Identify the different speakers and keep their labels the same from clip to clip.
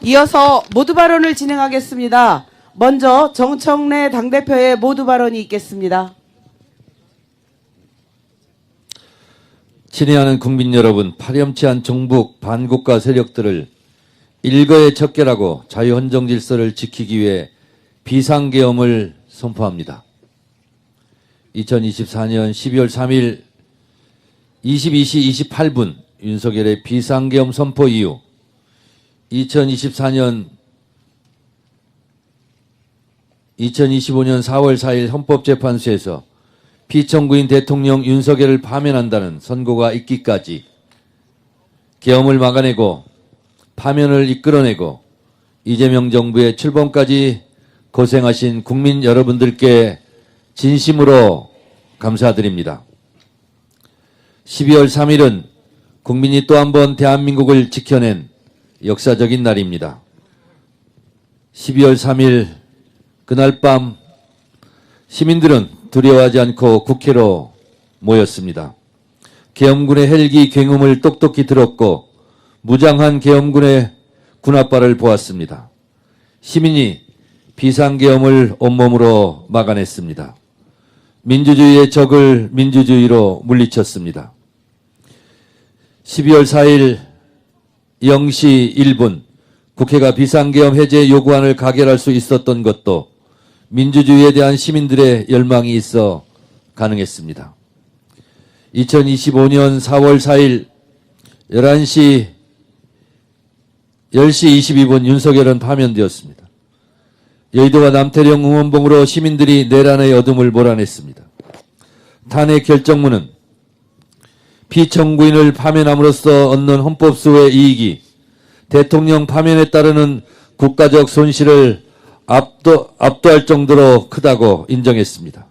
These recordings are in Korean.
Speaker 1: 이어서 모두 발언을 진행하겠습니다. 먼저 정청래 당대표의 모두 발언이 있겠습니다.
Speaker 2: 친애하는 국민 여러분, 파렴치한 종북 반국가 세력들을 일거에 척결하고 자유헌정 질서를 지키기 위해 비상계엄을 선포합니다. 2024년 12월 3일 22시 28분 윤석열의 비상계엄 선포 이후 2025년 4월 4일 헌법재판소에서 피청구인 대통령 윤석열을 파면한다는 선고가 있기까지 계엄을 막아내고 파면을 이끌어내고 이재명 정부의 출범까지 고생하신 국민 여러분들께 진심으로 감사드립니다. 12월 3일은 국민이 또 한 번 대한민국을 지켜낸 역사적인 날입니다. 12월 3일 그날 밤 시민들은 두려워하지 않고 국회로 모였습니다. 계엄군의 헬기 굉음을 똑똑히 들었고 무장한 계엄군의 군합발을 보았습니다. 시민이 비상계엄을 온몸으로 막아냈습니다. 민주주의의 적을 민주주의로 물리쳤습니다. 12월 4일 0시 1분 국회가 비상계엄 해제 요구안을 가결할 수 있었던 것도 민주주의에 대한 시민들의 열망이 있어 가능했습니다. 2025년 4월 4일 10시 22분 윤석열은 파면되었습니다. 여의도와 남태령 응원봉으로 시민들이 내란의 어둠을 몰아냈습니다. 탄핵 결정문은 피청구인을 파면함으로써 얻는 헌법수호의 이익이 대통령 파면에 따르는 국가적 손실을 압도할 정도로 크다고 인정했습니다.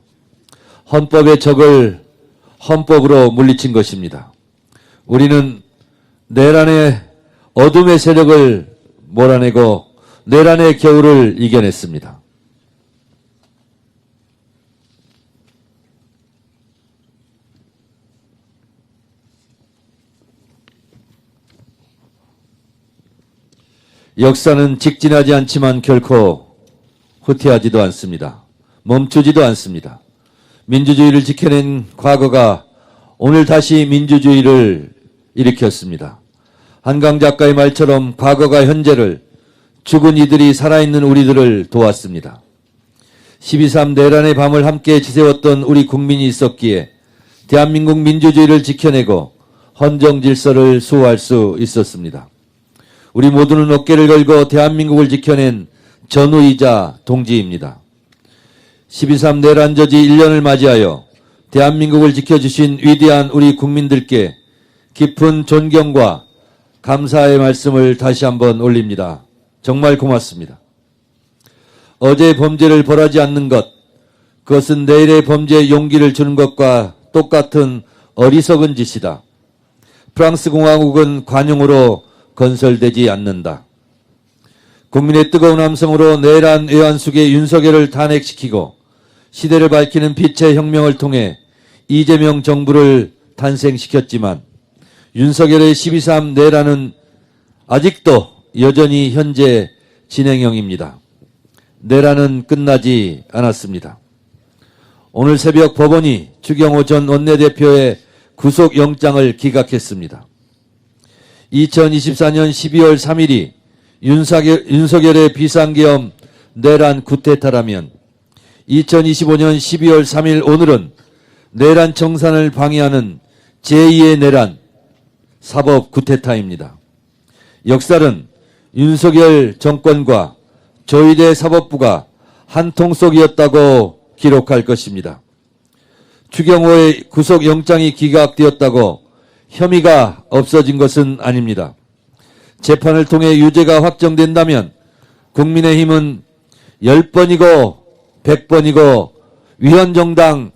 Speaker 2: 헌법의 적을 헌법으로 물리친 것입니다. 우리는 내란의 어둠의 세력을 몰아내고 내란의 겨울을 이겨냈습니다. 역사는 직진하지 않지만 결코 후퇴하지도 않습니다. 멈추지도 않습니다. 민주주의를 지켜낸 과거가 오늘 다시 민주주의를 일으켰습니다. 한강 작가의 말처럼 과거가 현재를, 죽은 이들이 살아있는 우리들을 도왔습니다. 12.3 내란의 밤을 함께 지새웠던 우리 국민이 있었기에 대한민국 민주주의를 지켜내고 헌정 질서를 수호할 수 있었습니다. 우리 모두는 어깨를 걸고 대한민국을 지켜낸 전우이자 동지입니다. 12.3 내란 저지 1년을 맞이하여 대한민국을 지켜주신 위대한 우리 국민들께 깊은 존경과 감사의 말씀을 다시 한번 올립니다. 정말 고맙습니다. 어제의 범죄를 벌하지 않는 것, 그것은 내일의 범죄에 용기를 주는 것과 똑같은 어리석은 짓이다. 프랑스 공화국은 관용으로 건설되지 않는다. 국민의 뜨거운 함성으로 내란 외환수계 윤석열을 탄핵시키고 시대를 밝히는 빛의 혁명을 통해 이재명 정부를 탄생시켰지만 윤석열의 12.3 내란은 아직도 여전히 현재 진행형입니다. 내란은 끝나지 않았습니다. 오늘 새벽 법원이 추경호 전 원내대표의 구속영장을 기각했습니다. 2024년 12월 3일이 윤석열의 비상계엄 내란 쿠데타라면 2025년 12월 3일 오늘은 내란 청산을 방해하는 제2의 내란 사법 쿠데타입니다. 역사는 윤석열 정권과 조희대 사법부가 한 통속이었다고 기록할 것입니다. 추경호의 구속영장이 기각되었다고 혐의가 없어진 것은 아닙니다. 재판을 통해 유죄가 확정된다면 국민의힘은 10번이고 100번이고 위헌정당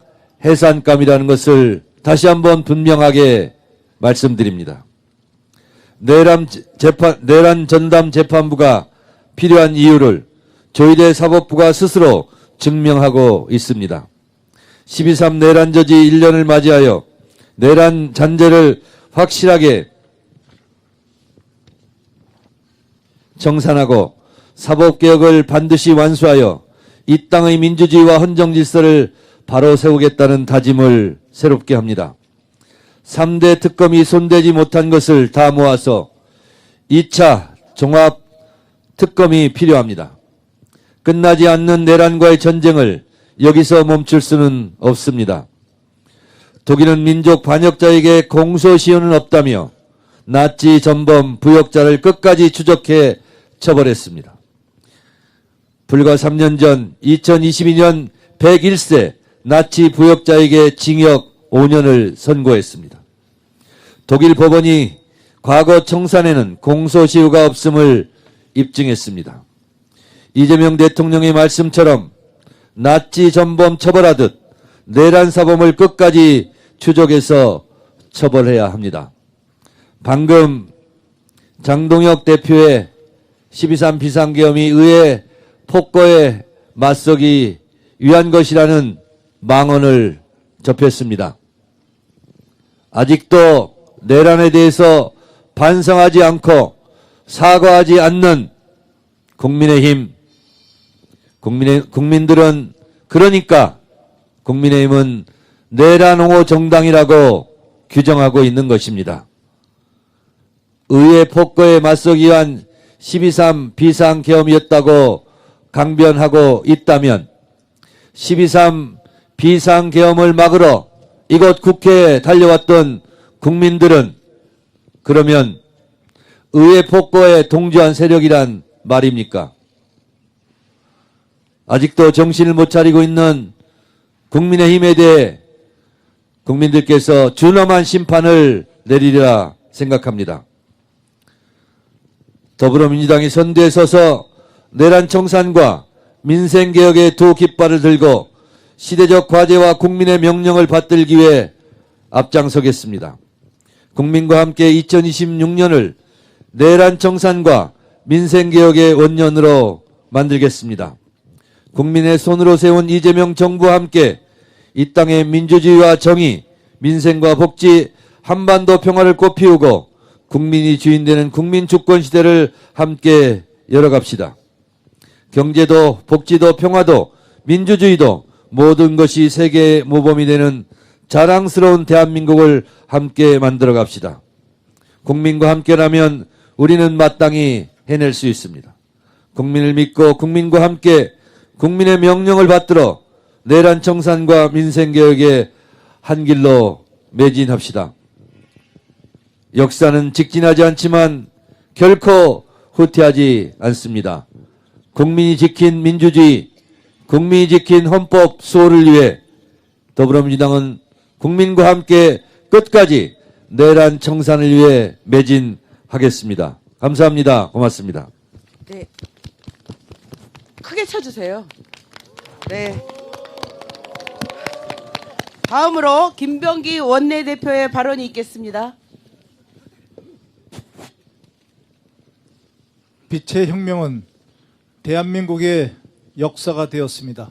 Speaker 2: 해산감이라는 것을 다시 한번 분명하게 말씀드립니다. 내란 전담 재판부가 필요한 이유를 조희대 사법부가 스스로 증명하고 있습니다. 12.3 내란 저지 1년을 맞이하여 내란 잔재를 확실하게 청산하고 사법개혁을 반드시 완수하여 이 땅의 민주주의와 헌정질서를 바로 세우겠다는 다짐을 새롭게 합니다. 3대 특검이 손대지 못한 것을 다 모아서 2차 종합 특검이 필요합니다. 끝나지 않는 내란과의 전쟁을 여기서 멈출 수는 없습니다. 독일은 민족 반역자에게 공소시효는 없다며 나치 전범 부역자를 끝까지 추적해 처벌했습니다. 불과 3년 전 2022년 101세 나치 부역자에게 징역 5년을 선고했습니다. 독일 법원이 과거 청산에는 공소시효가 없음을 입증했습니다. 이재명 대통령의 말씀처럼 나치 전범 처벌하듯 내란 사범을 끝까지 추적해서 처벌해야 합니다. 방금 장동혁 대표의 12.3 비상계엄이 의회 폭거에 맞서기 위한 것이라는 망언을 접했습니다. 아직도 내란에 대해서 반성하지 않고 사과하지 않는 국민의힘, 국민들은 그러니까 국민의힘은 내란 옹호 정당이라고 규정하고 있는 것입니다. 의회 폭거에 맞서기 위한 12.3 비상계엄이었다고 강변하고 있다면 12.3 비상계엄을 막으러 이곳 국회에 달려왔던 국민들은 그러면 의회 폭거에 동조한 세력이란 말입니까? 아직도 정신을 못 차리고 있는 국민의힘에 대해 국민들께서 준엄한 심판을 내리리라 생각합니다. 더불어민주당이 선두에 서서 내란 청산과 민생개혁의 두 깃발을 들고 시대적 과제와 국민의 명령을 받들기 위해 앞장서겠습니다. 국민과 함께 2026년을 내란 청산과 민생개혁의 원년으로 만들겠습니다. 국민의 손으로 세운 이재명 정부와 함께 이 땅의 민주주의와 정의, 민생과 복지, 한반도 평화를 꽃피우고 국민이 주인되는 국민주권시대를 함께 열어갑시다. 경제도 복지도 평화도 민주주의도 모든 것이 세계의 모범이 되는 자랑스러운 대한민국을 함께 만들어 갑시다. 국민과 함께라면 우리는 마땅히 해낼 수 있습니다. 국민을 믿고 국민과 함께 국민의 명령을 받들어 내란 청산과 민생개혁의 한 길로 매진합시다. 역사는 직진하지 않지만 결코 후퇴하지 않습니다. 국민이 지킨 민주주의, 국민이 지킨 헌법 수호를 위해 더불어민주당은 국민과 함께 끝까지 내란 청산을 위해 매진하겠습니다. 감사합니다. 고맙습니다.
Speaker 1: 네. 크게 쳐주세요. 네. 다음으로 김병기 원내대표의 발언이 있겠습니다.
Speaker 3: 빛의 혁명은 대한민국의 역사가 되었습니다.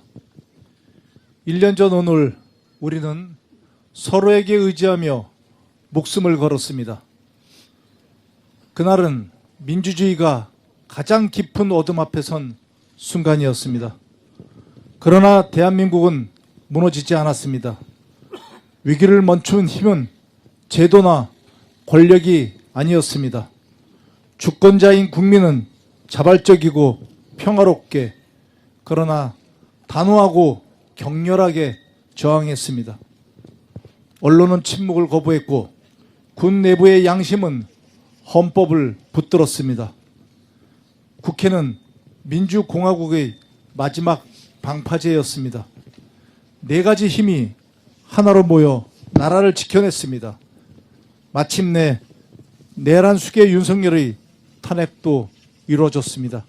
Speaker 3: 1년 전 오늘 우리는 서로에게 의지하며 목숨을 걸었습니다. 그날은 민주주의가 가장 깊은 어둠 앞에 선 순간이었습니다. 그러나 대한민국은 무너지지 않았습니다. 위기를 멈춘 힘은 제도나 권력이 아니었습니다. 주권자인 국민은 자발적이고 평화롭게 그러나 단호하고 격렬하게 저항했습니다. 언론은 침묵을 거부했고 군 내부의 양심은 헌법을 붙들었습니다. 국회는 민주공화국의 마지막 방파제였습니다. 네 가지 힘이 하나로 모여 나라를 지켜냈습니다. 마침내 내란 수계 윤석열의 탄핵도 이루어졌습니다.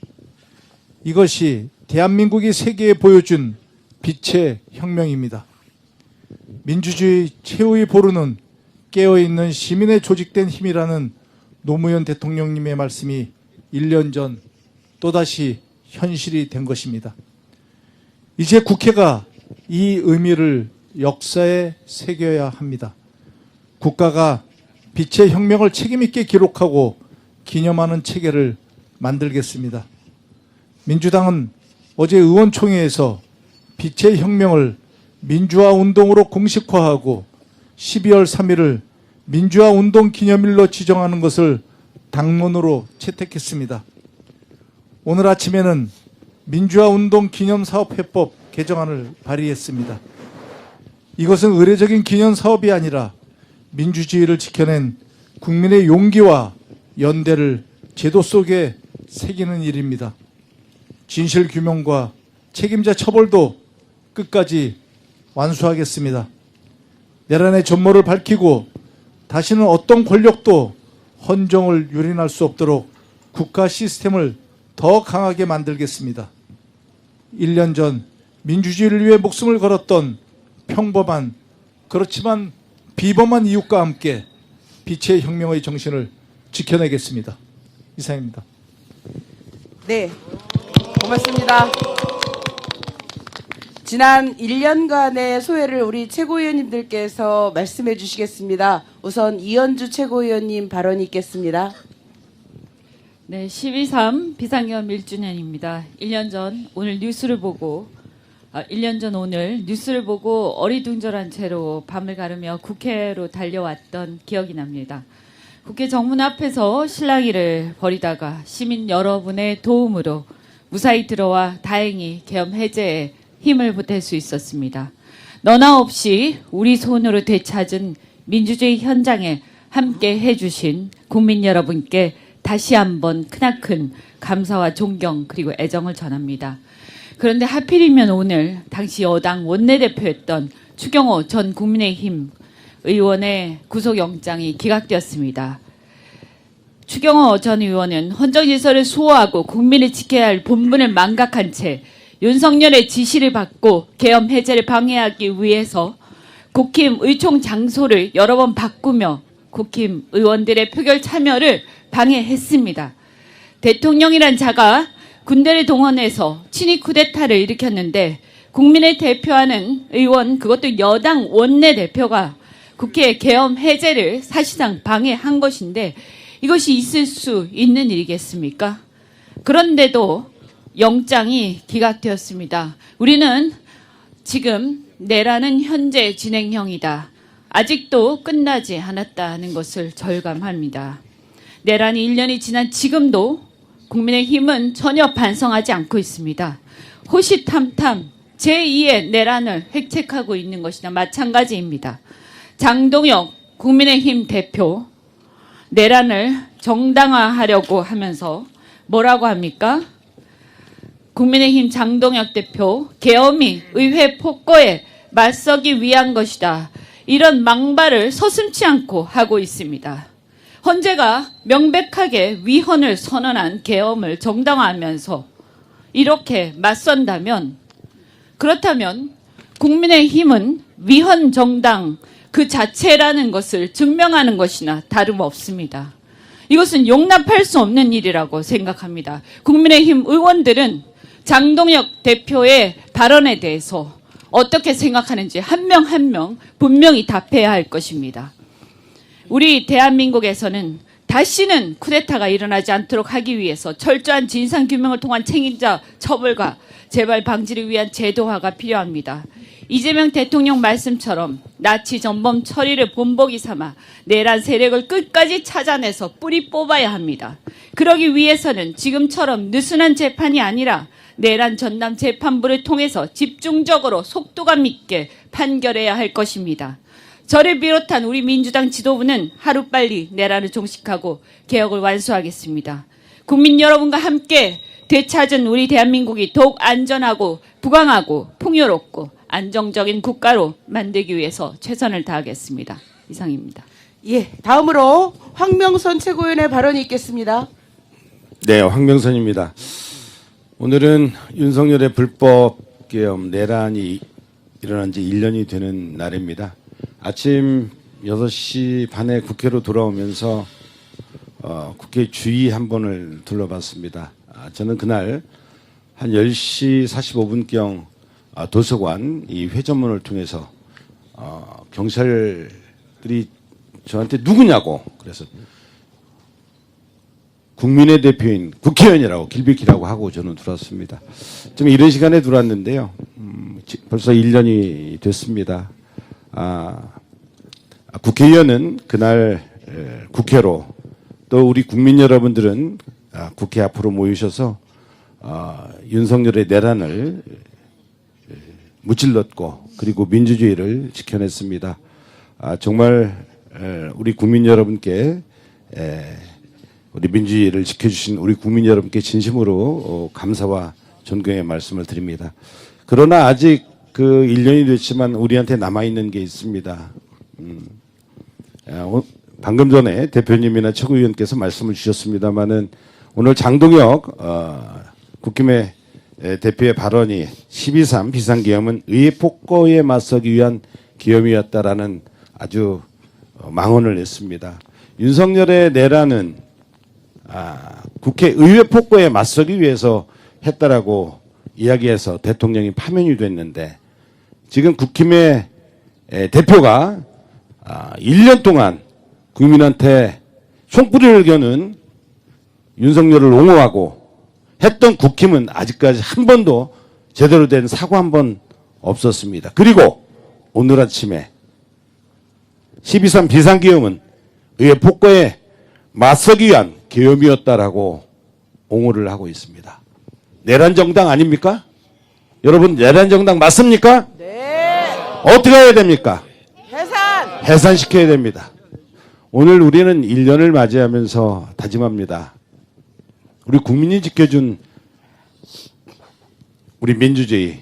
Speaker 3: 이것이 대한민국이 세계에 보여준 빛의 혁명입니다. 민주주의 최후의 보루는 깨어있는 시민의 조직된 힘이라는 노무현 대통령님의 말씀이 1년 전 또다시 현실이 된 것입니다. 이제 국회가 이 의미를 역사에 새겨야 합니다. 국가가 빛의 혁명을 책임있게 기록하고 기념하는 체계를 만들겠습니다. 민주당은 어제 의원총회에서 빛의 혁명을 민주화 운동으로 공식화하고 12월 3일을 민주화 운동 기념일로 지정하는 것을 당론으로 채택했습니다. 오늘 아침에는 민주화 운동 기념사업회법 개정안을 발의했습니다. 이것은 의례적인 기념 사업이 아니라 민주주의를 지켜낸 국민의 용기와 연대를 제도 속에 새기는 일입니다. 진실 규명과 책임자 처벌도 끝까지 완수하겠습니다. 내란의 전모를 밝히고 다시는 어떤 권력도 헌정을 유린할 수 없도록 국가 시스템을 더 강하게 만들겠습니다. 1년 전 민주주의를 위해 목숨을 걸었던 평범한 그렇지만 비범한 이웃과 함께 빛의 혁명의 정신을 지켜내겠습니다. 이상입니다.
Speaker 1: 네, 고맙습니다. 지난 1년간의 소회를 우리 최고위원님들께서 말씀해 주시겠습니다. 우선 이현주 최고위원님 발언이 있겠습니다.
Speaker 4: 네, 12.3 비상계엄 1주년입니다. 1년 전 오늘 뉴스를 보고 어리둥절한 채로 밤을 가르며 국회로 달려왔던 기억이 납니다. 국회 정문 앞에서 실랑이를 벌이다가 시민 여러분의 도움으로 무사히 들어와 다행히 계엄 해제에 힘을 보탤 수 있었습니다. 너나 없이 우리 손으로 되찾은 민주주의 현장에 함께 해주신 국민 여러분께 다시 한번 크나큰 감사와 존경 그리고 애정을 전합니다. 그런데 하필이면 오늘 당시 여당 원내대표였던 추경호 전 국민의힘 의원의 구속영장이 기각되었습니다. 추경호 전 의원은 헌정질서를 수호하고 국민을 지켜야 할 본분을 망각한 채 윤석열의 지시를 받고 계엄 해제를 방해하기 위해서 국힘 의총 장소를 여러 번 바꾸며 국힘 의원들의 표결 참여를 방해했습니다. 대통령이란 자가 군대를 동원해서 친위 쿠데타를 일으켰는데 국민을 대표하는 의원, 그것도 여당 원내대표가 국회 계엄 해제를 사실상 방해한 것인데 이것이 있을 수 있는 일이겠습니까? 그런데도 영장이 기각되었습니다. 우리는 지금 내란은 현재 진행형이다. 아직도 끝나지 않았다는 것을 절감합니다. 내란이 1년이 지난 지금도 국민의힘은 전혀 반성하지 않고 있습니다. 호시탐탐 제2의 내란을 획책하고 있는 것이나 마찬가지입니다. 장동혁 국민의힘 대표 내란을 정당화하려고 하면서 뭐라고 합니까? 국민의힘 장동혁 대표 계엄이 의회 폭거에 맞서기 위한 것이다. 이런 망발을 서슴지 않고 하고 있습니다. 헌재가 명백하게 위헌을 선언한 계엄을 정당화하면서 이렇게 맞선다면 그렇다면 국민의힘은 위헌 정당 그 자체라는 것을 증명하는 것이나 다름없습니다. 이것은 용납할 수 없는 일이라고 생각합니다. 국민의힘 의원들은 장동혁 대표의 발언에 대해서 어떻게 생각하는지 한 명 한 명 분명히 답해야 할 것입니다. 우리 대한민국에서는 다시는 쿠데타가 일어나지 않도록 하기 위해서 철저한 진상규명을 통한 책임자 처벌과 재발 방지를 위한 제도화가 필요합니다. 이재명 대통령 말씀처럼 나치 전범 처리를 본보기 삼아 내란 세력을 끝까지 찾아내서 뿌리 뽑아야 합니다. 그러기 위해서는 지금처럼 느슨한 재판이 아니라 내란 전담 재판부를 통해서 집중적으로 속도감 있게 판결해야 할 것입니다. 저를 비롯한 우리 민주당 지도부는 하루빨리 내란을 종식하고 개혁을 완수하겠습니다. 국민 여러분과 함께 되찾은 우리 대한민국이 더욱 안전하고 부강하고 풍요롭고 안정적인 국가로 만들기 위해서 최선을 다하겠습니다. 이상입니다.
Speaker 1: 예, 다음으로 황명선 최고위원의 발언이 있겠습니다.
Speaker 5: 네, 황명선입니다. 오늘은 윤석열의 불법 계엄 내란이 일어난 지 1년이 되는 날입니다. 아침 6시 반에 국회로 돌아오면서 국회 주위 한 번을 둘러봤습니다. 저는 그날 한 10시 45분경 도서관 이 회전문을 통해서 경찰들이 저한테 누구냐고 그래서 국민의 대표인 국회의원이라고 길비키라고 하고 저는 들어왔습니다. 좀 이런 시간에 들어왔는데요. 벌써 1년이 됐습니다. 국회의원은 그날 국회로 또 우리 국민 여러분들은 국회 앞으로 모이셔서 윤석열의 내란을 무찔렀고 그리고 민주주의를 지켜냈습니다. 정말 우리 국민 여러분께 우리 민주주의를 지켜주신 우리 국민 여러분께 진심으로 감사와 존경의 말씀을 드립니다. 그러나 아직 그 1년이 됐지만 우리한테 남아있는 게 있습니다. 방금 전에 대표님이나 최고위원께서 말씀을 주셨습니다마는 오늘 장동혁 국힘의 대표의 발언이 12.3 비상계엄은 의회 폭거에 맞서기 위한 계엄이었다라는 아주 망언을 냈습니다. 윤석열의 내란은 국회 의회 폭거에 맞서기 위해서 했다라고 이야기해서 대통령이 파면이 됐는데 지금 국힘의 대표가 1년 동안 국민한테 총뿌리를 겨는 윤석열을 옹호하고 했던 국힘은 아직까지 한 번도 제대로 된 사과 한 번 없었습니다. 그리고 오늘 아침에 12.3 비상계엄은 의회 폭거에 맞서기 위한 계엄이었다라고 옹호를 하고 있습니다. 내란 정당 아닙니까? 여러분 내란 정당 맞습니까?
Speaker 1: 네.
Speaker 5: 어떻게 해야 됩니까?
Speaker 1: 해산.
Speaker 5: 해산시켜야 됩니다. 오늘 우리는 1년을 맞이하면서 다짐합니다. 우리 국민이 지켜준 우리 민주주의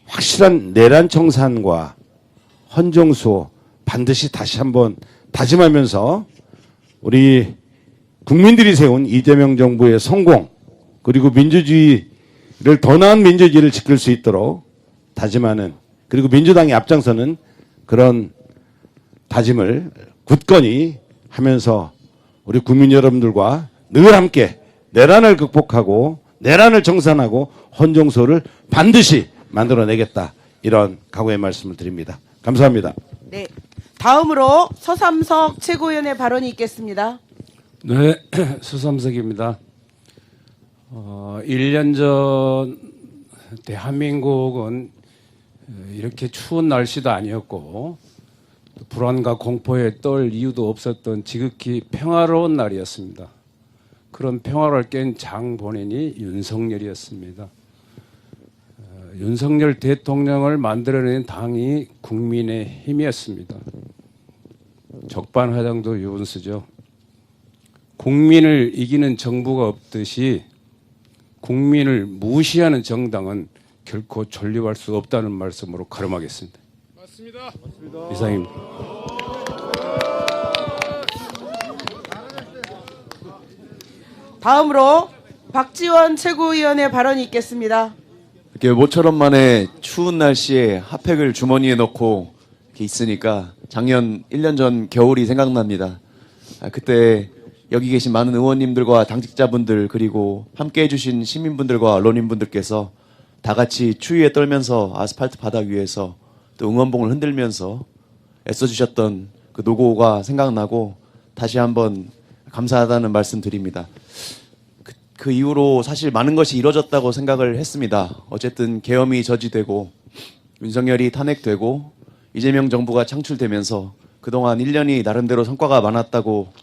Speaker 5: 확실한 내란 청산과 헌정수호 반드시 다시 한번 다짐하면서 우리 국민들이 세운 이재명 정부의 성공 그리고 민주주의를 더 나은 민주주의를 지킬 수 있도록 다짐하는 그리고 민주당이 앞장서는 그런 다짐을 굳건히 하면서 우리 국민 여러분들과 늘 함께 내란을 극복하고 내란을 정산하고 헌정소를 반드시 만들어내겠다 이런 각오의 말씀을 드립니다. 감사합니다.
Speaker 1: 네. 다음으로 서삼석 최고위원의 발언이 있겠습니다.
Speaker 6: 네, 서삼석입니다. 1년 전 대한민국은 이렇게 추운 날씨도 아니었고 불안과 공포에 떨 이유도 없었던 지극히 평화로운 날이었습니다. 그런 평화를 깬 장본인이 윤석열이었습니다. 윤석열 대통령을 만들어낸 당이 국민의힘이었습니다. 적반하장도 유분수죠. 국민을 이기는 정부가 없듯이 국민을 무시하는 정당은 결코 존립할 수 없다는 말씀으로 가름하겠습니다. 맞습니다. 이상입니다.
Speaker 1: 다음으로 박지원 최고위원의 발언이 있겠습니다.
Speaker 7: 이렇게 모처럼 만에 추운 날씨에 핫팩을 주머니에 넣고 이렇게 있으니까 작년 1년 전 겨울이 생각납니다. 그때 여기 계신 많은 의원님들과 당직자분들 그리고 함께 해주신 시민분들과 언론인분들께서 다 같이 추위에 떨면서 아스팔트 바닥 위에서 또 응원봉을 흔들면서 애써주셨던 그 노고가 생각나고 다시 한번 감사하다는 말씀 드립니다. 그 이후로 사실 많은 것이 이루어졌다고 생각을 했습니다. 어쨌든 계엄이 저지되고 윤석열이 탄핵되고 이재명 정부가 창출되면서 그동안 1년이 나름대로 성과가 많았다고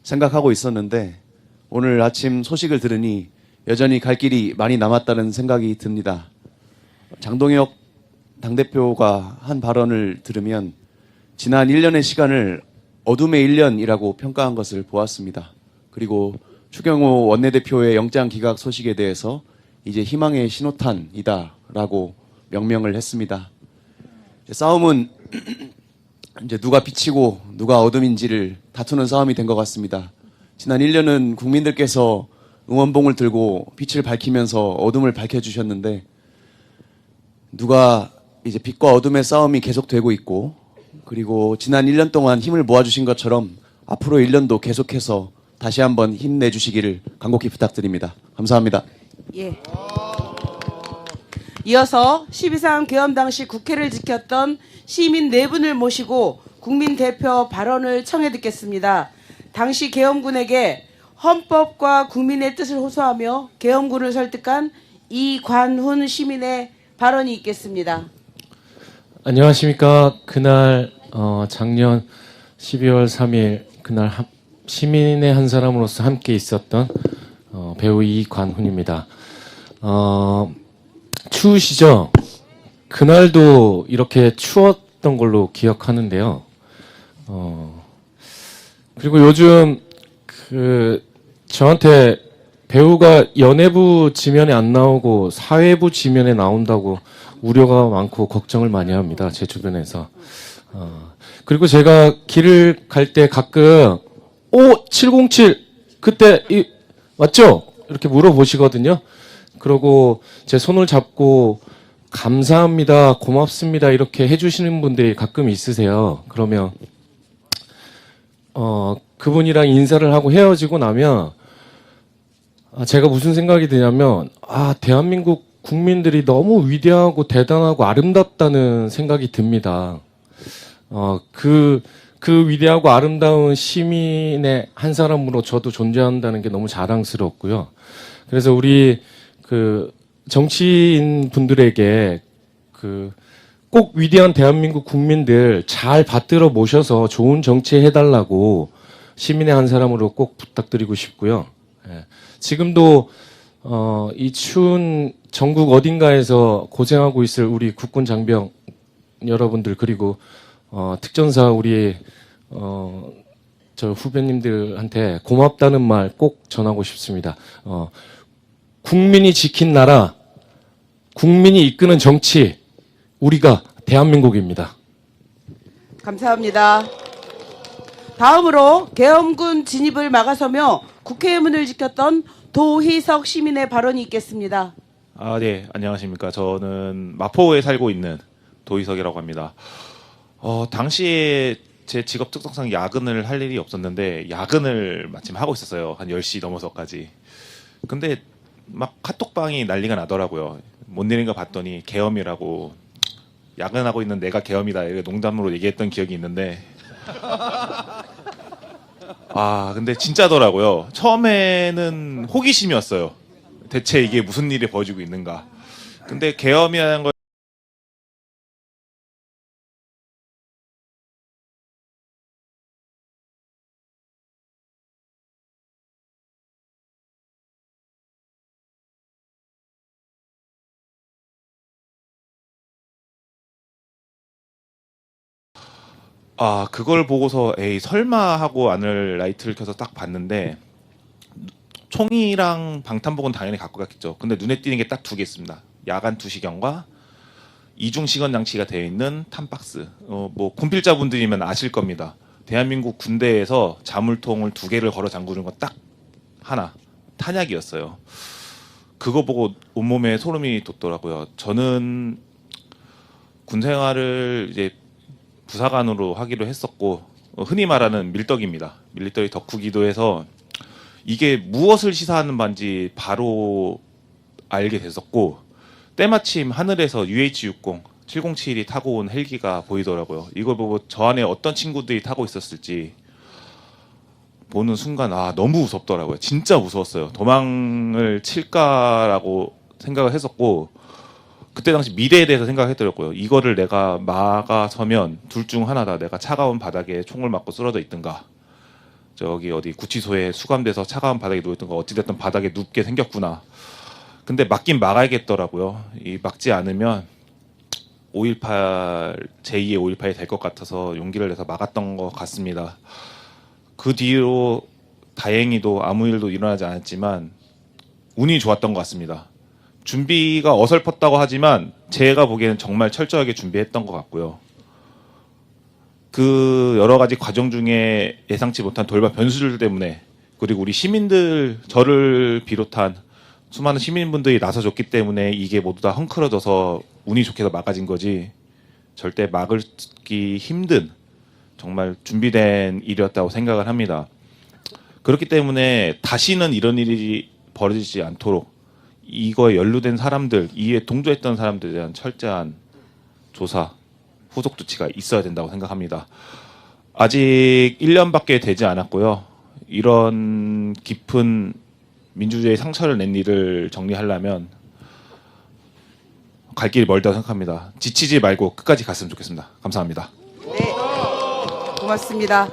Speaker 7: 생각하고 있었는데 오늘 아침 소식을 들으니 여전히 갈 길이 많이 남았다는 생각이 듭니다. 장동혁 당대표가 한 발언을 들으면 지난 1년의 시간을 어둠의 1년이라고 평가한 것을 보았습니다. 그리고 추경호 원내대표의 영장 기각 소식에 대해서 이제 희망의 신호탄이다라고 명명을 했습니다. 싸움은 이제 누가 빛이고 누가 어둠인지를 다투는 싸움이 된 것 같습니다. 지난 1년은 국민들께서 응원봉을 들고 빛을 밝히면서 어둠을 밝혀주셨는데 누가 이제 빛과 어둠의 싸움이 계속되고 있고 그리고 지난 1년 동안 힘을 모아주신 것처럼 앞으로 1년도 계속해서 다시 한번 힘내주시기를 간곡히 부탁드립니다. 감사합니다.
Speaker 1: 예. 이어서 12.3 계엄 당시 국회를 지켰던 시민 4분을 모시고 국민 대표 발언을 청해 듣겠습니다. 당시 계엄군에게 헌법과 국민의 뜻을 호소하며 계엄군을 설득한 이관훈 시민의 발언이 있겠습니다.
Speaker 8: 안녕하십니까. 그날 작년 12월 3일 그날 시민의 한 사람으로서 함께 있었던 배우 이관훈입니다. 추우시죠? 그날도 이렇게 추웠던 걸로 기억하는데요. 그리고 요즘 저한테 배우가 연예부 지면에 안 나오고 사회부 지면에 나온다고 우려가 많고 걱정을 많이 합니다. 제 주변에서. 그리고 제가 길을 갈 때 가끔 707 그때 맞죠? 이렇게 물어보시거든요. 그러고 제 손을 잡고 감사합니다, 고맙습니다 이렇게 해주시는 분들이 가끔 있으세요. 그러면 그분이랑 인사를 하고 헤어지고 나면 제가 무슨 생각이 드냐면 대한민국 국민들이 너무 위대하고 대단하고 아름답다는 생각이 듭니다. 그 위대하고 아름다운 시민의 한 사람으로 저도 존재한다는 게 너무 자랑스럽고요. 그래서 우리 정치인 분들에게 꼭 위대한 대한민국 국민들 잘 받들어 모셔서 좋은 정치 해달라고 시민의 한 사람으로 꼭 부탁드리고 싶고요. 예. 지금도 이 추운 전국 어딘가에서 고생하고 있을 우리 국군 장병 여러분들 그리고 특전사 우리 저 후배님들한테 고맙다는 말 꼭 전하고 싶습니다. 국민이 지킨 나라, 국민이 이끄는 정치, 우리가 대한민국입니다.
Speaker 1: 감사합니다. 다음으로 계엄군 진입을 막아서며 국회의 문을 지켰던 도희석 시민의 발언이 있겠습니다.
Speaker 9: 네, 안녕하십니까. 저는 마포에 살고 있는 도희석이라고 합니다. 당시에 제 직업 특성상 야근을 할 일이 없었는데 야근을 마침 하고 있었어요. 한 10시 넘어서까지. 근데 막 카톡방이 난리가 나더라고요. 뭔 일인가 봤더니 계엄이라고 야근하고 있는 내가 계엄이다 이렇게 농담으로 얘기했던 기억이 있는데 근데 진짜더라고요. 처음에는 호기심이었어요. 대체 이게 무슨 일이 벌어지고 있는가. 근데 계엄이라는 걸 그걸 보고서 에이 설마 하고 안을 라이트를 켜서 딱 봤는데 총이랑 방탄복은 당연히 갖고 갔겠죠. 근데 눈에 띄는 게 딱 두 개 있습니다. 야간 투시경과 이중 시건 장치가 되어 있는 탄박스. 뭐 군필자분들이면 아실 겁니다. 대한민국 군대에서 자물통을 2개를 걸어 잠그는 건 딱 하나 탄약이었어요. 그거 보고 온몸에 소름이 돋더라고요. 저는 군 생활을 이제 부사관으로 하기로 했었고 흔히 말하는 밀떡입니다. 밀리터리 덕후기도 해서 이게 무엇을 시사하는 바인지 바로 알게 됐었고 때마침 하늘에서 UH-60 707이 타고 온 헬기가 보이더라고요. 이걸 보고 저 안에 어떤 친구들이 타고 있었을지 보는 순간 너무 무섭더라고요. 진짜 무서웠어요. 도망을 칠까라고 생각을 했었고 그때 당시 미래에 대해서 생각했더라고요. 이거를 내가 막아서면 둘 중 하나다. 내가 차가운 바닥에 총을 맞고 쓰러져 있든가 저기 어디 구치소에 수감돼서 차가운 바닥에 누워있던가 어찌됐든 바닥에 눕게 생겼구나. 근데 막긴 막아야겠더라고요. 이 막지 않으면 5.18 제2의 5.18이 될 것 같아서 용기를 내서 막았던 것 같습니다. 그 뒤로 다행히도 아무 일도 일어나지 않았지만 운이 좋았던 것 같습니다. 준비가 어설펐다고 하지만 제가 보기에는 정말 철저하게 준비했던 것 같고요. 그 여러 가지 과정 중에 예상치 못한 돌발 변수들 때문에 그리고 우리 시민들 저를 비롯한 수많은 시민분들이 나서줬기 때문에 이게 모두 다 헝클어져서 운이 좋게도 막아진 거지 절대 막기 힘든 정말 준비된 일이었다고 생각을 합니다. 그렇기 때문에 다시는 이런 일이 벌어지지 않도록 이거에 연루된 사람들, 이에 동조했던 사람들에 대한 철저한 조사, 후속 조치가 있어야 된다고 생각합니다. 아직 1년밖에 되지 않았고요. 이런 깊은 민주주의의 상처를 낸 일을 정리하려면 갈 길이 멀다고 생각합니다. 지치지 말고 끝까지 갔으면 좋겠습니다. 감사합니다.
Speaker 1: 네, 고맙습니다.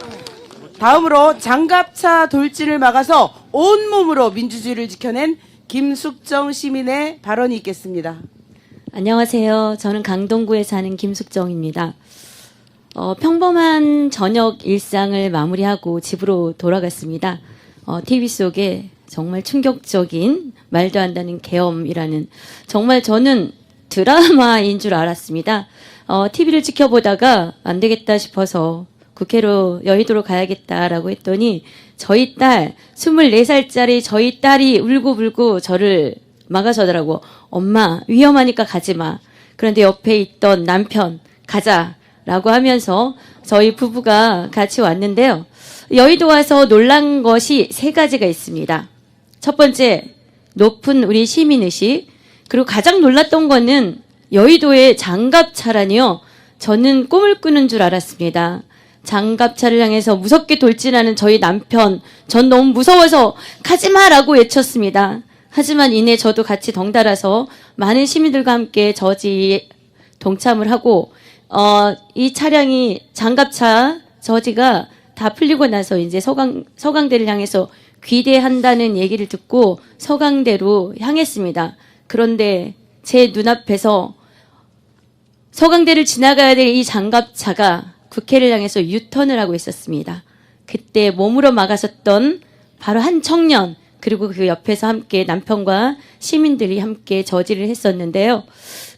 Speaker 1: 다음으로 장갑차 돌진을 막아서 온몸으로 민주주의를 지켜낸 김숙정 시민의 발언이 있겠습니다.
Speaker 10: 안녕하세요. 저는 강동구에 사는 김숙정입니다. 평범한 저녁 일상을 마무리하고 집으로 돌아갔습니다. TV 속에 정말 충격적인 말도 안 되는 계엄이라는, 정말 저는 드라마인 줄 알았습니다. TV를 지켜보다가 안 되겠다 싶어서 국회로 여의도로 가야겠다라고 했더니 저희 딸 24살짜리 저희 딸이 울고불고 저를 막아서더라고. 엄마 위험하니까 가지 마. 그런데 옆에 있던 남편 가자라고 하면서 저희 부부가 같이 왔는데요. 여의도 와서 놀란 것이 3가지가 있습니다. 첫 번째, 높은 우리 시민의식. 그리고 가장 놀랐던 거는 여의도의 장갑차라니요. 저는 꿈을 꾸는 줄 알았습니다. 장갑차를 향해서 무섭게 돌진하는 저희 남편, 전 너무 무서워서 가지마라고 외쳤습니다. 하지만 이내 저도 같이 덩달아서 많은 시민들과 함께 저지에 동참을 하고 이 차량이 장갑차 저지가 다 풀리고 나서 이제 서강대를 향해서 귀대한다는 얘기를 듣고 서강대로 향했습니다. 그런데 제 눈앞에서 서강대를 지나가야 될 이 장갑차가 국회를 향해서 유턴을 하고 있었습니다. 그때 몸으로 막아섰던 바로 한 청년, 그리고 그 옆에서 함께 남편과 시민들이 함께 저지를 했었는데요.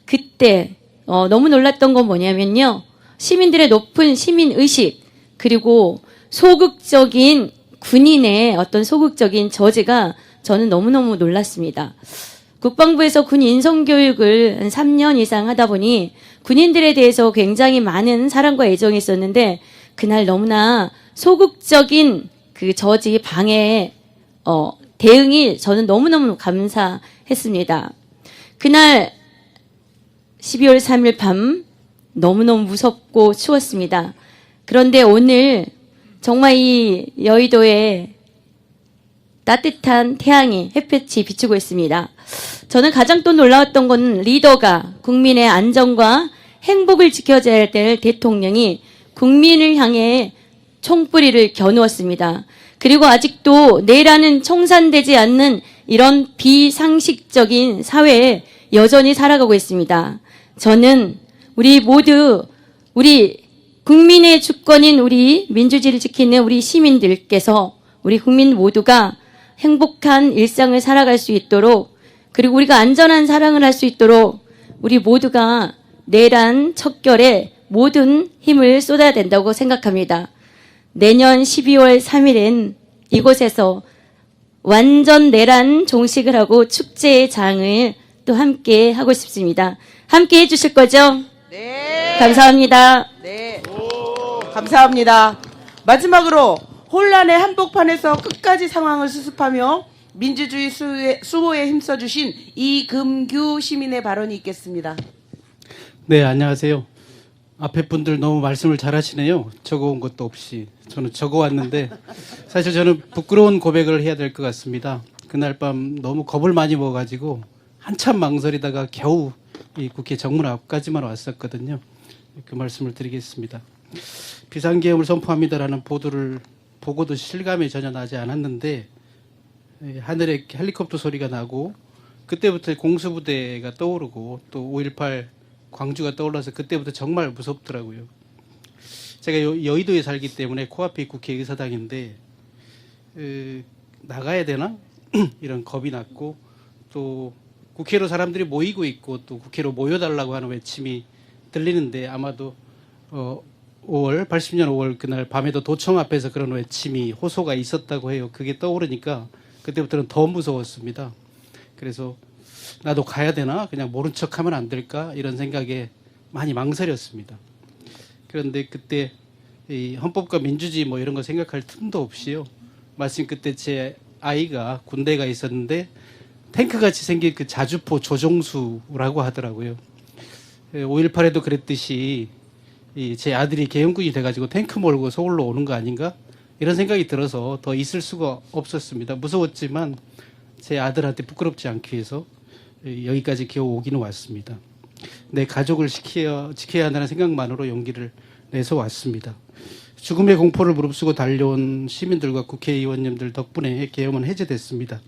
Speaker 10: 그때 너무 놀랐던 건 뭐냐면요. 시민들의 높은 시민의식, 그리고 소극적인 군인의 어떤 소극적인 저지가 저는 너무너무 놀랐습니다. 국방부에서 군 인성교육을 한 3년 이상 하다 보니 군인들에 대해서 굉장히 많은 사랑과 애정이 있었는데 그날 너무나 소극적인 그 저지 방해 대응이 저는 너무너무 감사했습니다. 그날 12월 3일 밤 너무너무 무섭고 추웠습니다. 그런데 오늘 정말 이 여의도에 따뜻한 태양이 햇볕이 비추고 있습니다. 저는 가장 또 놀라웠던 건 리더가 국민의 안전과 행복을 지켜줘야 될 대통령이 국민을 향해 총뿌리를 겨누었습니다. 그리고 아직도 내라는 청산되지 않는 이런 비상식적인 사회에 여전히 살아가고 있습니다. 저는 우리 모두 우리 국민의 주권인 우리 민주주의를 지키는 우리 시민들께서 우리 국민 모두가 행복한 일상을 살아갈 수 있도록, 그리고 우리가 안전한 사랑을 할 수 있도록 우리 모두가 내란 척결에 모든 힘을 쏟아야 된다고 생각합니다. 내년 12월 3일엔 이곳에서 완전 내란 종식을 하고 축제의 장을 또 함께 하고 싶습니다. 함께 해주실 거죠?
Speaker 1: 네.
Speaker 10: 감사합니다.
Speaker 1: 네. 감사합니다. 마지막으로 혼란의 한복판에서 끝까지 상황을 수습하며 민주주의 수호에 힘써주신 이금규 시민의 발언이 있겠습니다.
Speaker 11: 네, 안녕하세요. 앞에 분들 너무 말씀을 잘하시네요. 적어온 것도 없이. 저는 적어왔는데 사실 저는 부끄러운 고백을 해야 될 것 같습니다. 그날 밤 너무 겁을 많이 먹어가지고 한참 망설이다가 겨우 이 국회 정문 앞까지만 왔었거든요. 그 말씀을 드리겠습니다. 비상계엄을 선포합니다라는 보도를 보고도 실감이 전혀 나지 않았는데 하늘에 헬리콥터 소리가 나고 그때부터 공수부대가 떠오르고 또 5.18 광주가 떠올라서 그때부터 정말 무섭더라고요. 제가 여의도에 살기 때문에 코앞이 국회의사당인데 나가야 되나? 이런 겁이 났고 또 국회로 사람들이 모이고 있고 또 국회로 모여달라고 하는 외침이 들리는데 아마도 80년 5월 그날 밤에도 도청 앞에서 그런 외침이 호소가 있었다고 해요. 그게 떠오르니까 그때부터는 더 무서웠습니다. 그래서 나도 가야 되나? 그냥 모른 척하면 안 될까? 이런 생각에 많이 망설였습니다. 그런데 그때 이 헌법과 민주주의 뭐 이런 거 생각할 틈도 없이요. 마침 그때 제 아이가 군대가 있었는데 탱크같이 생긴 그 자주포 조종수라고 하더라고요. 5.18에도 그랬듯이 제 아들이 계엄군이 돼가지고 탱크 몰고 서울로 오는 거 아닌가? 이런 생각이 들어서 더 있을 수가 없었습니다. 무서웠지만 제 아들한테 부끄럽지 않기 위해서 여기까지 겨우 오기는 왔습니다. 내 가족을 지켜야 한다는 생각만으로 용기를 내서 왔습니다. 죽음의 공포를 무릅쓰고 달려온 시민들과 국회의원님들 덕분에 계엄은 해제됐습니다.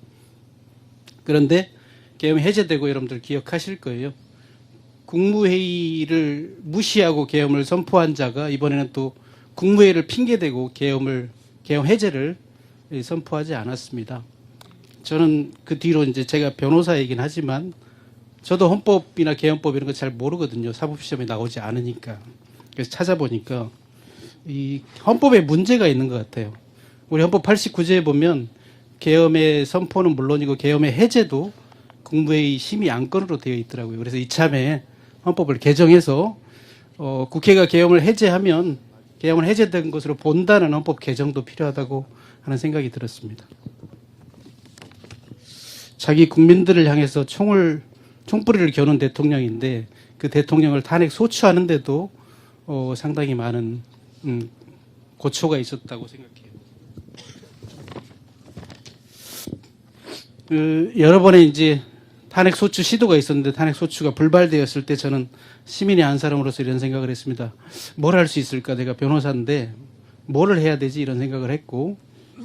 Speaker 11: 그런데 계엄이 해제되고 여러분들 기억하실 거예요. 국무회의를 무시하고 계엄을 선포한 자가 이번에는 또 국무회의를 핑계대고 계엄 해제를 선포하지 않았습니다. 저는 그 뒤로 이제 제가 변호사이긴 하지만 저도 헌법이나 계엄법 이런 거 잘 모르거든요. 사법시험에 나오지 않으니까. 그래서 찾아보니까 이 헌법에 문제가 있는 것 같아요. 우리 헌법 89조에 보면 계엄의 선포는 물론이고 계엄의 해제도 국무회의 심의 안건으로 되어 있더라고요. 그래서 이참에 헌법을 개정해서 국회가 계엄을 해제하면 계엄을 해제된 것으로 본다는 헌법 개정도 필요하다고 하는 생각이 들었습니다. 자기 국민들을 향해서 총뿌리를 겨눈 대통령인데 그 대통령을 탄핵 소추하는데도 상당히 많은 고초가 있었다고 생각해요. 여러 번의 이제 탄핵 소추 시도가 있었는데 탄핵 소추가 불발되었을 때 저는 시민의 한 사람으로서 이런 생각을 했습니다. 뭘 할 수 있을까? 내가 변호사인데 뭐를 해야 되지? 이런 생각을 했고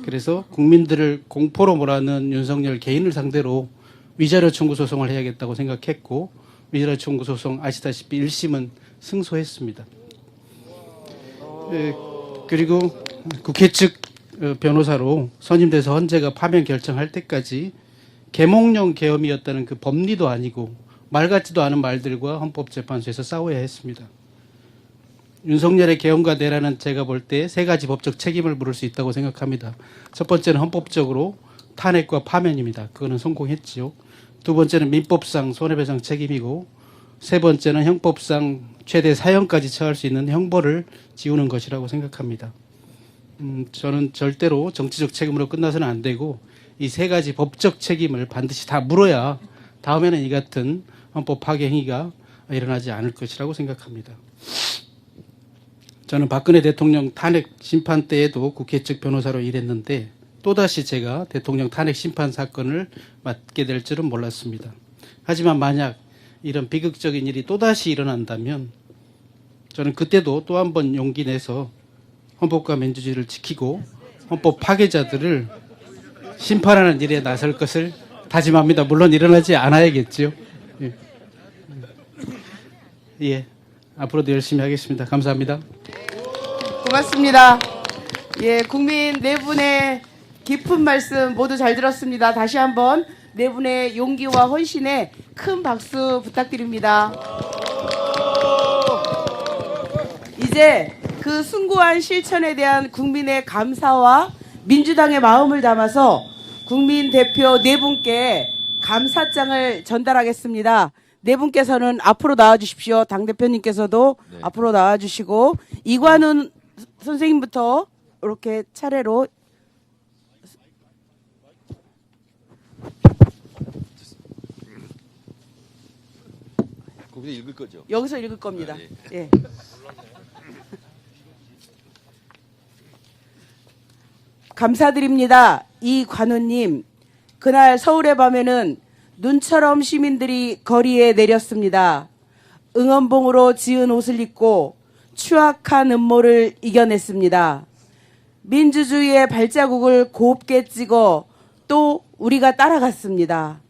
Speaker 11: 그래서 국민들을 공포로 몰아넣은 윤석열 개인을 상대로 위자료 청구 소송을 해야겠다고 생각했고 위자료 청구 소송 아시다시피 1심은 승소했습니다. 그리고 국회 측 변호사로 선임돼서 헌재가 파면 결정할 때까지 계몽령 계엄이었다는 그 법리도 아니고 말 같지도 않은 말들과 헌법재판소에서 싸워야 했습니다. 윤석열의 계엄과 내란은 제가 볼 때 세 가지 법적 책임을 물을 수 있다고 생각합니다. 첫 번째는 헌법적으로 탄핵과 파면입니다. 그거는 성공했지요. 두 번째는 민법상 손해배상 책임이고 세 번째는 형법상 최대 사형까지 처할 수 있는 형벌을 지우는 것이라고 생각합니다. 저는 절대로 정치적 책임으로 끝나서는 안 되고 이 세 가지 법적 책임을 반드시 다 물어야 다음에는 이 같은 헌법 파괴 행위가 일어나지 않을 것이라고 생각합니다. 저는 박근혜 대통령 탄핵 심판 때에도 국회 측 변호사로 일했는데 또다시 제가 대통령 탄핵 심판 사건을 맡게 될 줄은 몰랐습니다. 하지만 만약 이런 비극적인 일이 또다시 일어난다면 저는 그때도 또 한 번 용기 내서 헌법과 민주주의를 지키고 헌법 파괴자들을 심판하는 일에 나설 것을 다짐합니다. 물론 일어나지 않아야겠죠. 예. 예. 앞으로도 열심히 하겠습니다. 감사합니다.
Speaker 1: 고맙습니다. 예, 국민 네 분의 깊은 말씀 모두 잘 들었습니다. 다시 한번 네 분의 용기와 헌신에 큰 박수 부탁드립니다. 이제 그 숭고한 실천에 대한 국민의 감사와 민주당의 마음을 담아서 국민 대표 네 분께 감사장을 전달하겠습니다. 네 분께서는 앞으로 나와주십시오. 당대표님께서도
Speaker 2: 네.
Speaker 1: 앞으로 나와주시고 이관훈 선생님부터 이렇게 차례로
Speaker 2: 거기서 읽을 거죠?
Speaker 1: 여기서 읽을 겁니다.
Speaker 2: 아,
Speaker 1: 예. 감사드립니다. 이관우님, 그날 서울의 밤에는 눈처럼 시민들이 거리에 내렸습니다. 응원봉으로 지은 옷을 입고 추악한 음모를 이겨냈습니다. 민주주의의 발자국을 곱게 찍어 또 우리가 따라갔습니다.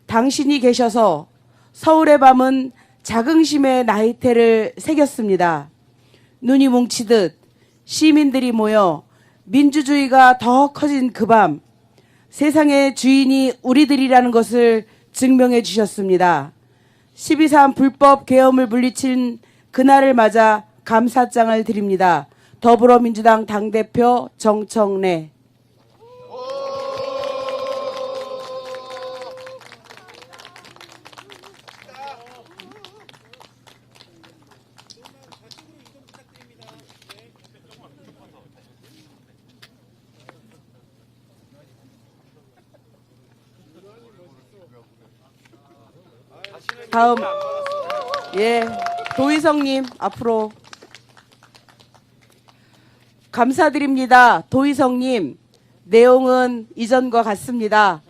Speaker 1: 당신이 계셔서 서울의 밤은 자긍심의 나이테를 새겼습니다. 눈이 뭉치듯 시민들이 모여 민주주의가 더 커진 그 밤 세상의 주인이 우리들이라는 것을 증명해 주셨습니다. 12.3 불법 계엄을 물리친 그날을 맞아 감사장을 드립니다. 더불어민주당 당대표 정청래. 다음 예 도희성님 앞으로. 감사드립니다. 도희성님, 내용은 이전과 같습니다.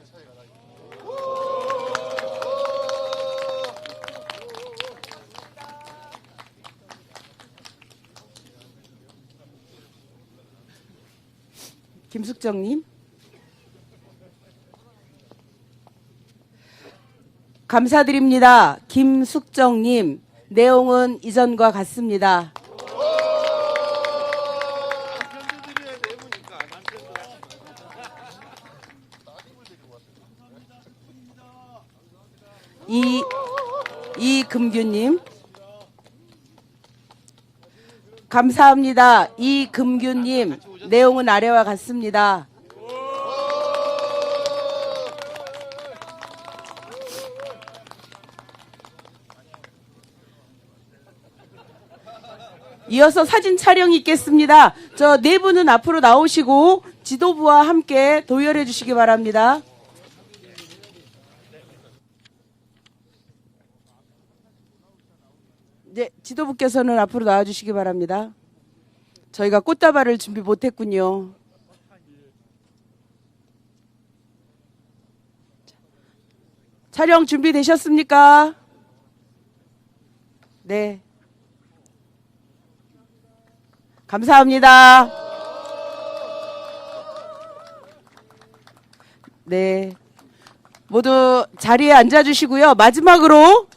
Speaker 1: 김숙정님. 감사드립니다. 김숙정님, 내용은 이전과 같습니다. 이금규님. 감사합니다. 이금규님, 내용은 아래와 같습니다. 이어서 사진 촬영이 있겠습니다. 저 네 분은 앞으로 나오시고 지도부와 함께 도열해 주시기 바랍니다. 네, 지도부께서는 앞으로 나와 주시기 바랍니다. 저희가 꽃다발을 준비 못했군요. 촬영 준비되셨습니까? 네. 감사합니다. 네. 모두 자리에 앉아주시고요. 마지막으로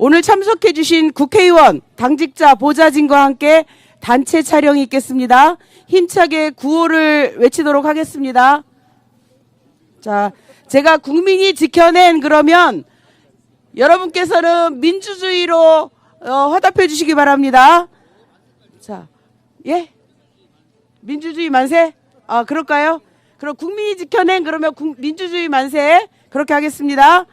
Speaker 1: 오늘 참석해주신 국회의원, 당직자, 보좌진과 함께 단체 촬영이 있겠습니다. 힘차게 구호를 외치도록 하겠습니다. 자, 제가 국민이 지켜낸 그러면 여러분께서는 민주주의로 화답해 주시기 바랍니다. 자, 예? 민주주의 만세? 아, 그럴까요? 그럼 국민이 지켜낸 그러면 민주주의 만세 그렇게 하겠습니다.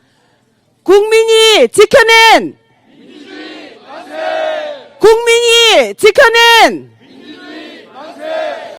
Speaker 1: 국민이 지켜낸 민주주의 만세! 국민이 지켜낸